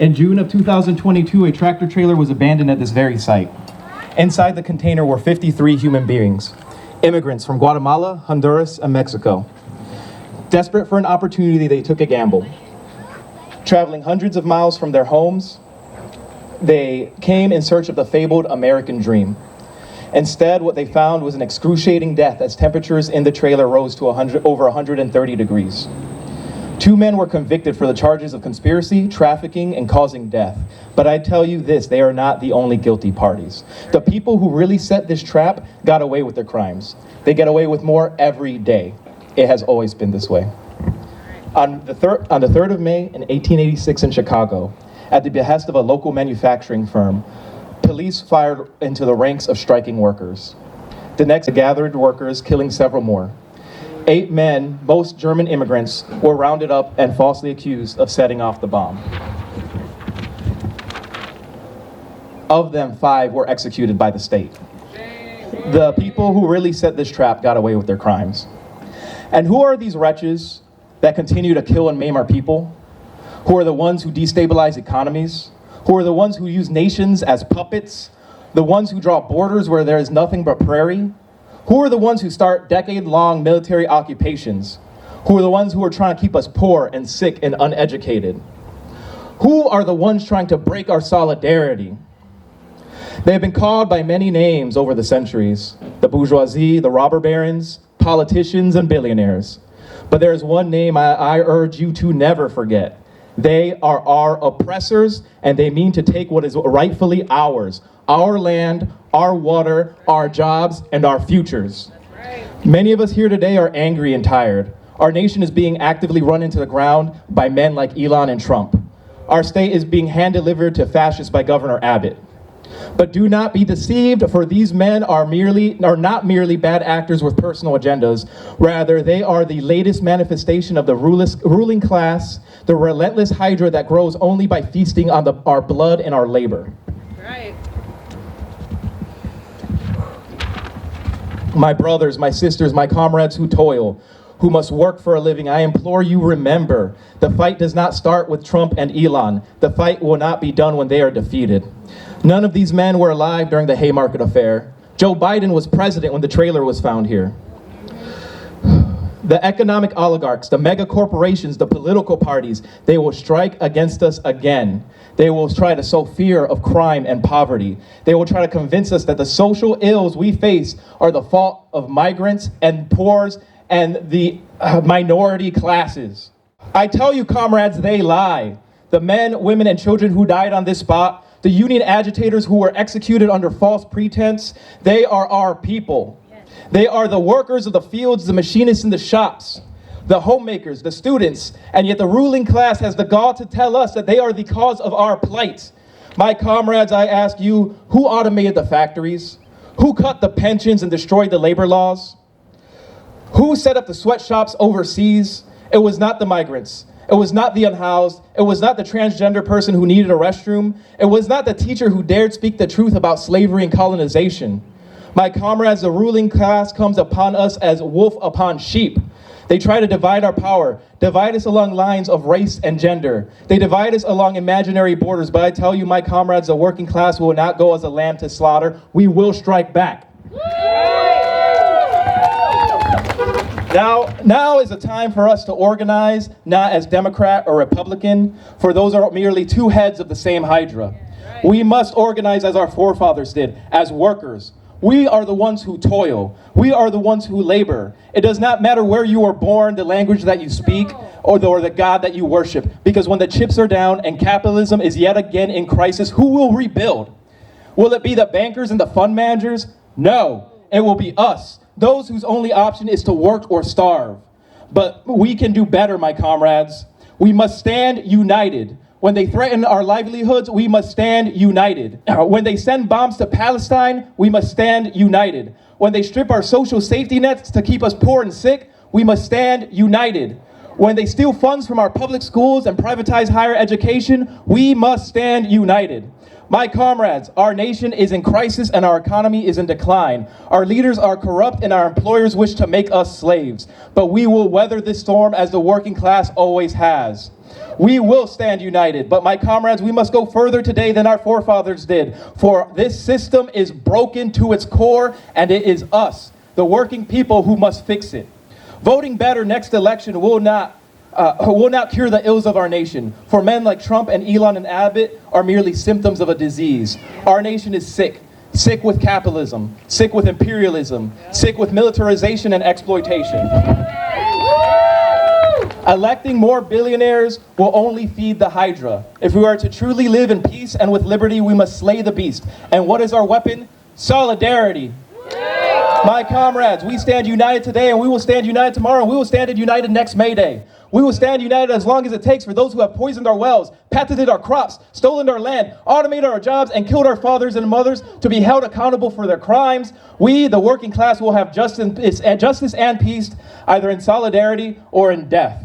In June of 2022, a tractor trailer was abandoned at this very site. Inside the container were 53 human beings, immigrants from Guatemala, Honduras, and Mexico. Desperate for an opportunity, they took a gamble. Traveling hundreds of miles from their homes, they came in search of the fabled American dream. Instead, what they found was an excruciating death as temperatures in the trailer rose to over 130 degrees. 2 men were convicted for the charges of conspiracy, trafficking, and causing death. But I tell you this, they are not the only guilty parties. The people who really set this trap got away with their crimes. They get away with more every day. It has always been this way. On the 3rd of May in 1886 in Chicago, at the behest of a local manufacturing firm, police fired into the ranks of striking workers. The next gathered workers, killing several more. 8 men, most German immigrants, were rounded up and falsely accused of setting off the bomb. Of them, 5 were executed by the state. The people who really set this trap got away with their crimes. And who are these wretches that continue to kill and maim our people? Who are the ones who destabilize economies? Who are the ones who use nations as puppets? The ones who draw borders where there is nothing but prairie? Who are the ones who start decade-long military occupations? Who are the ones who are trying to keep us poor and sick and uneducated? Who are the ones trying to break our solidarity? They have been called by many names over the centuries: the bourgeoisie, the robber barons, politicians, and billionaires. But there is one name I urge you to never forget. They are our oppressors, and they mean to take what is rightfully ours: our land, our water, our jobs, and our futures. Many of us here today are angry and tired. Our nation is being actively run into the ground by men like Elon and Trump. Our state is being hand-delivered to fascists by Governor Abbott. But do not be deceived, for these men are not merely bad actors with personal agendas. Rather, they are the latest manifestation of the ruling class, the relentless hydra that grows only by feasting on our blood and our labor. Right. My brothers, my sisters, my comrades who toil, who must work for a living, I implore you, remember, the fight does not start with Trump and Elon. The fight will not be done when they are defeated. None of these men were alive during the Haymarket affair. Joe Biden was president when the trailer was found here. The economic oligarchs, the mega corporations, the political parties, they will strike against us again. They will try to sow fear of crime and poverty. They will try to convince us that the social ills we face are the fault of migrants and poors and the minority classes. I tell you, comrades, they lie. The men, women, and children who died on this spot, the union agitators who were executed under false pretense, they are our people. They are the workers of the fields, the machinists in the shops, the homemakers, the students, and yet the ruling class has the gall to tell us that they are the cause of our plight. My comrades, I ask you, who automated the factories? Who cut the pensions and destroyed the labor laws? Who set up the sweatshops overseas? It was not the migrants. It was not the unhoused. It was not the transgender person who needed a restroom. It was not the teacher who dared speak the truth about slavery and colonization. My comrades, the ruling class comes upon us as wolf upon sheep. They try to divide our power, divide us along lines of race and gender. They divide us along imaginary borders, but I tell you, my comrades, the working class will not go as a lamb to slaughter. We will strike back. Now is the time for us to organize, not as Democrat or Republican, for those are merely two heads of the same hydra. We must organize as our forefathers did, as workers. We are the ones who toil. We are the ones who labor. It does not matter where you were born, the language that you speak, or the God that you worship. Because when the chips are down and capitalism is yet again in crisis, who will rebuild? Will it be the bankers and the fund managers? No, it will be us. Those whose only option is to work or starve. But we can do better, my comrades. We must stand united. When they threaten our livelihoods, we must stand united. When they send bombs to Palestine, we must stand united. When they strip our social safety nets to keep us poor and sick, we must stand united. When they steal funds from our public schools and privatize higher education, we must stand united. My comrades, our nation is in crisis and our economy is in decline. Our leaders are corrupt and our employers wish to make us slaves. But we will weather this storm as the working class always has. We will stand united, but my comrades, we must go further today than our forefathers did, for this system is broken to its core, and it is us, the working people, who must fix it. Voting better next election will not cure the ills of our nation, for men like Trump and Elon and Abbott are merely symptoms of a disease. Our nation is sick. Sick with capitalism, sick with imperialism, sick with militarization and exploitation. Electing more billionaires will only feed the Hydra. If we are to truly live in peace and with liberty, we must slay the beast. And what is our weapon? Solidarity. My comrades, we stand united today, and we will stand united tomorrow, and we will stand united next May Day. We will stand united as long as it takes for those who have poisoned our wells, patented our crops, stolen our land, automated our jobs, and killed our fathers and mothers to be held accountable for their crimes. We, the working class, will have justice and peace, either in solidarity or in death.